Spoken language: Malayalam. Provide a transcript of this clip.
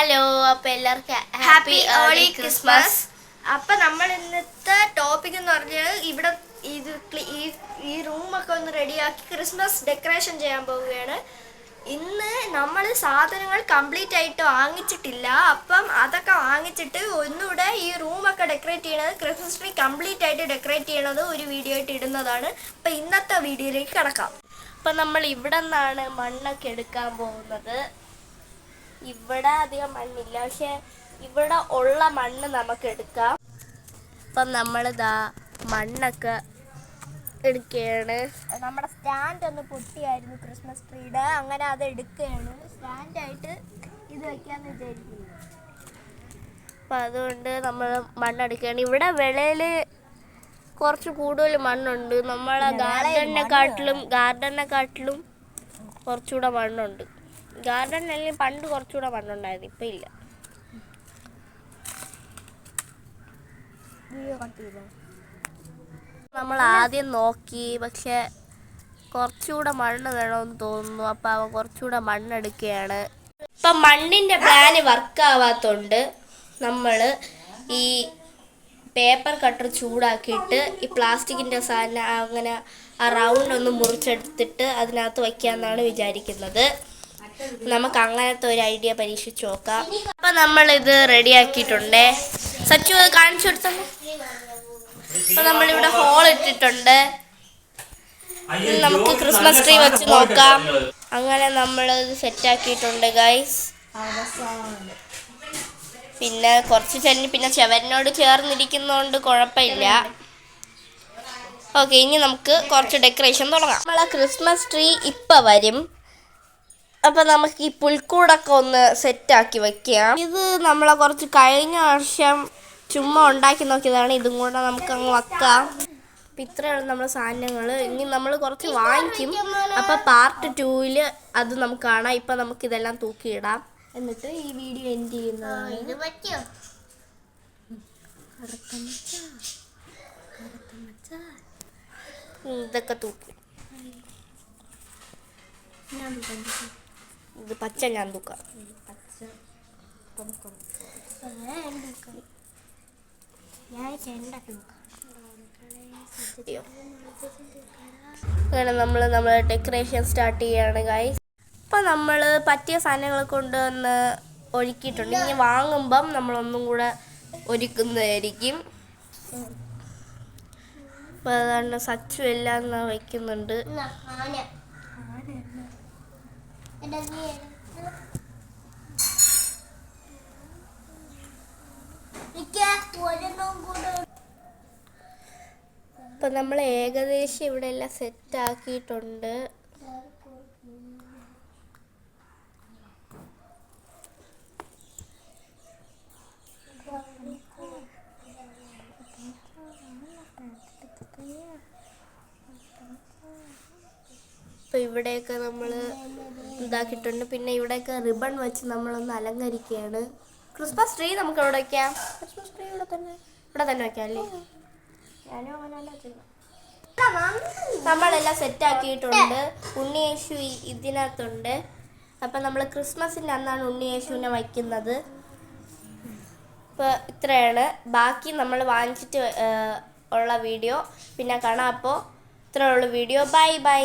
ഹലോ, അപ്പോൾ എല്ലാവർക്കും ഹാപ്പി ഏർലി ക്രിസ്മസ്. അപ്പം നമ്മൾ ഇന്നത്തെ ടോപ്പിക് എന്ന് പറഞ്ഞാൽ ഇവിടെ ഈ റൂമൊക്കെ ഒന്ന് റെഡിയാക്കി ക്രിസ്മസ് ഡെക്കറേഷൻ ചെയ്യാൻ പോവുകയാണ്. ഇന്ന് നമ്മൾ സാധനങ്ങൾ കംപ്ലീറ്റ് ആയിട്ട് വാങ്ങിച്ചിട്ടില്ല. അപ്പം അതൊക്കെ വാങ്ങിച്ചിട്ട് ഒന്നുകൂടെ ഈ റൂമൊക്കെ ഡെക്കറേറ്റ് ചെയ്യണത്, ക്രിസ്മസ് ട്രീ കംപ്ലീറ്റ് ആയിട്ട് ഡെക്കറേറ്റ് ചെയ്യണത് ഒരു വീഡിയോ ആയിട്ട് ഇടുന്നതാണ്. അപ്പം ഇന്നത്തെ വീഡിയോയിലേക്ക് കിടക്കാം. അപ്പം നമ്മൾ ഇവിടെ നിന്നാണ് മണ്ണൊക്കെ എടുക്കാൻ പോകുന്നത്. ഇവിടെ അധികം മണ്ണില്ല, പക്ഷെ ഇവിടെ ഉള്ള മണ്ണ് നമുക്ക് എടുക്കാം. അപ്പം നമ്മളിതാ മണ്ണൊക്കെ എടുക്കുകയാണ്. നമ്മുടെ സ്റ്റാൻഡ് ഒന്ന് പൊട്ടിയായിരുന്നു ക്രിസ്മസ് ട്രീയുടെ, അങ്ങനെ അത് എടുക്കുകയാണ്. സ്റ്റാൻഡായിട്ട് ഇത് വയ്ക്കാമെന്ന് വിചാരിക്കുന്നു. അപ്പം അതുകൊണ്ട് നമ്മൾ മണ്ണെടുക്കുകയാണ്. ഇവിടെ വെളയിൽ കുറച്ച് കൂടുതൽ മണ്ണുണ്ട്. നമ്മളെ ഗാർഡനെക്കാട്ടിലും കുറച്ചുകൂടെ മണ്ണുണ്ട്. ഗാർഡനിൽ പണ്ട് കുറച്ചുകൂടെ മണ്ണുണ്ടായിരുന്നു, ഇപ്പം ഇല്ല. നമ്മൾ ആദ്യം നോക്കി, പക്ഷെ കുറച്ചുകൂടെ മണ്ണ് വേണമെന്ന് തോന്നുന്നു. അപ്പം അവൻ കുറച്ചുകൂടെ മണ്ണെടുക്കുകയാണ്. ഇപ്പം മണ്ണിൻ്റെ പ്ലാന് വർക്കാവാത്തതുകൊണ്ട് നമ്മൾ ഈ പേപ്പർ കട്ടർ ചൂടാക്കിയിട്ട് ഈ പ്ലാസ്റ്റിക്കിൻ്റെ സാധനം അങ്ങനെ ആ റൗണ്ട് ഒന്ന് മുറിച്ചെടുത്തിട്ട് അതിനകത്ത് വയ്ക്കാമെന്നാണ് വിചാരിക്കുന്നത്. നമുക്ക് അങ്ങനത്തെ ഒരു ഐഡിയ പരീക്ഷിച്ച് നോക്കാം. അപ്പം നമ്മളിത് റെഡിയാക്കിയിട്ടുണ്ട്. സച്ചു അത് കാണിച്ചു കൊടുത്തത്. അപ്പം നമ്മളിവിടെ ഹോൾ ഇട്ടിട്ടുണ്ട്. നമുക്ക് ക്രിസ്മസ് ട്രീ വെച്ച് നോക്കാം. അങ്ങനെ നമ്മളത് സെറ്റാക്കിയിട്ടുണ്ട് ഗൈസ്. പിന്നെ കുറച്ച് പിന്നെ ചുവരിനോട് ചേർന്നിരിക്കുന്നതുകൊണ്ട് കുഴപ്പമില്ല. ഓക്കെ, ഇനി നമുക്ക് കുറച്ച് ഡെക്കറേഷൻ തുടങ്ങാം. നമ്മളെ ക്രിസ്മസ് ട്രീ ഇപ്പം വരും. അപ്പം നമുക്ക് ഈ പുൽക്കൂടൊക്കെ ഒന്ന് സെറ്റാക്കി വയ്ക്കാം. ഇത് നമ്മളെ കുറച്ച് കഴിഞ്ഞ വർഷം ചുമ്മാ ഉണ്ടാക്കി നോക്കിയതാണ്. ഇതും കൂടെ നമുക്ക് അങ്ങ് വെക്കാം. അപ്പം ഇത്രയാണ് നമ്മുടെ സാധനങ്ങൾ. ഇനി നമ്മൾ കുറച്ച് വാങ്ങിക്കും. അപ്പം പാർട്ട് 2-ൽ അത് നമുക്ക് കാണാം. ഇപ്പം നമുക്കിതെല്ലാം തൂക്കിയിടാം, എന്നിട്ട് ഈ വീഡിയോ എൻഡ് ചെയ്യുന്നതാണ്. ഇതൊക്കെ തൂക്കി. ഇത് പച്ച ഞാൻ തൂക്കാം. അങ്ങനെ നമ്മൾ ഡെക്കറേഷൻ സ്റ്റാർട്ട് ചെയ്യാണ് ഗൈസ്. അപ്പം നമ്മൾ പറ്റിയ സാധനങ്ങൾ കൊണ്ടുവന്ന് ഒരുക്കിയിട്ടുണ്ട്. ഇനി വാങ്ങുമ്പം നമ്മളൊന്നും കൂടെ ഒരുക്കുന്നതായിരിക്കും. അപ്പം അതാണ് സച്ചു എല്ലാം വയ്ക്കുന്നുണ്ട്. അപ്പം നമ്മൾ ഏകദേശം ഇവിടെ എല്ലാം സെറ്റ് ആക്കിയിട്ടുണ്ട്. അപ്പോൾ ഇവിടെയൊക്കെ നമ്മൾ ഇതാക്കിയിട്ടുണ്ട്. പിന്നെ ഇവിടെയൊക്കെ റിബൺ വെച്ച് നമ്മളൊന്ന് അലങ്കരിക്കുകയാണ്. ക്രിസ്മസ് ട്രീ നമുക്ക് ഇവിടെ വയ്ക്കാം. ക്രിസ്മസ് ട്രീ ഇവിടെ തന്നെ വയ്ക്കാം അല്ലേ? ഞാനും അങ്ങനെയല്ല ചെയ്യുന്നത്. നമ്മളെല്ലാം സെറ്റാക്കിയിട്ടുണ്ട്. ഉണ്ണിയേശു ഇതിനകത്തുണ്ട്. അപ്പം നമ്മൾ ക്രിസ്മസിൻ്റെ അന്നാണ് ഉണ്ണിയേശുവിനെ വയ്ക്കുന്നത്. ഇപ്പോൾ ഇത്രയാണ്. ബാക്കി നമ്മൾ വാങ്ങിച്ചിട്ട് ഉള്ള വീഡിയോ പിന്നെ കാണാം. അപ്പോൾ ഇത്രയുള്ള വീഡിയോ. Bye bye.